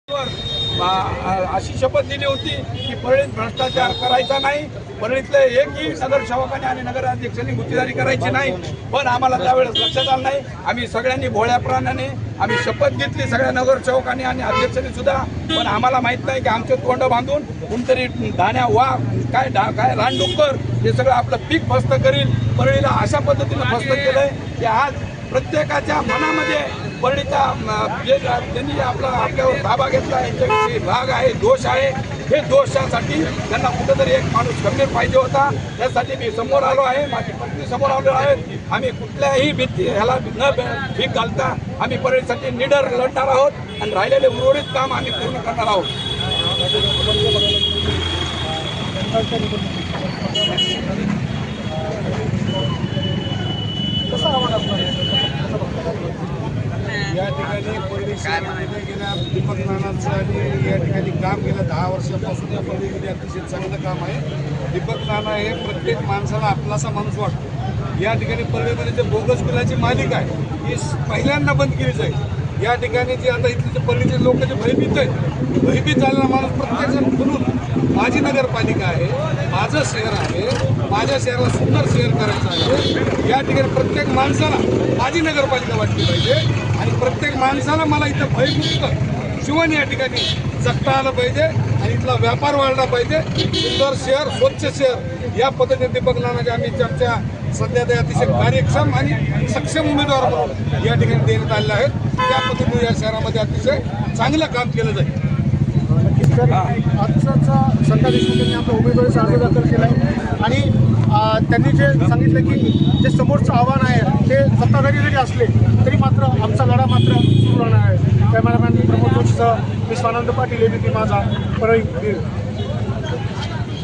अशी शपथ दिली होती की परळीत भ्रष्टाचार करायचा नाही, परळीतले एकही नगरसेवकाने आणि नगराध्यक्षांनी गुत्तेदारी करायची नाही. पण आम्हाला त्यावेळेस लक्षात आलं नाही. आम्ही सगळ्यांनी भोळ्या प्राण्याने आम्ही शपथ घेतली, सगळ्या नगरसेवकांनी आणि अध्यक्षांनी सुद्धा. पण आम्हाला माहित नाही की आमचे तोंड बांधून कोणतरी धाण्या काय रानडुक्कर हे सगळं आपलं पीक फस्त करील. परळीला अशा पद्धतीनं फस्त केलंय की आज प्रत्येकाच्या मनामध्ये परळीचा जे त्यांनी आपल्यावर ताबा घेतला यांच्याविषयी राग आहे, दोष आहे. हे दोषासाठी त्यांना कुठेतरी एक माणूस गंभीर पाहिजे होता. त्यासाठी मी समोर आलो आहे, माझी पत्नी समोर आलो आहे. आम्ही कुठल्याही ह्याला न भीक घालता आम्ही परळीसाठी निडर लढणार आहोत आणि राहिलेले उर्वरित काम आम्ही पूर्ण करणार आहोत. या ठिकाणी परळी शहरामध्ये गेल्या दीपक नानांचं आणि या ठिकाणी काम गेलं 10 वर्षापासून या परळीमध्ये अतिशय चांगलं काम आहे. दीपक नाना हे प्रत्येक माणसाला आपलासा माणूस वाटतो. या ठिकाणी परळीमध्ये जे बोगस बिलाची मालिका आहे ही पहिल्यांदा बंद केली जाईल. या ठिकाणी जे आता इथले जे परळीचे लोक जे भयभीत आहेत, भयभीत झालेला माणूस प्रत्येकजण म्हणून माझी नगरपालिका आहे, माझं शहर आहे, माझ्या शहराला सुंदर शहर करायचं आहे. या ठिकाणी प्रत्येक माणसाला माझी नगरपालिका वाटली पाहिजे आणि प्रत्येक माणसाला मला इथं भयमुक्त जीवन या ठिकाणी जगता आलं पाहिजे आणि इथला व्यापार वाढला पाहिजे. सुंदर शहर, स्वच्छ शहर या पद्धतीने दीपक नानाच्या आम्ही चर्चा सध्या ते अतिशय कार्यक्षम आणि सक्षम उमेदवार म्हणून या ठिकाणी देण्यात आलेले आहेत. त्या पद्धतीने या शहरामध्ये अतिशय चांगलं काम केलं जाईल. आजचा संध्या देशमुख यांनी आपला उमेदवारीचा अर्ज दाखल केला आहे आणि त्यांनी जे सांगितलं की जे समोरचं आव्हान आहे ते सत्ताधारी जरी असले तरी मात्र आमचा लढा मात्र सुरू राहणार आहे. कॅमेरामॅन प्रमोद जोशीसह मी स्वानंद पाटील, एबीपी माझा, परळी.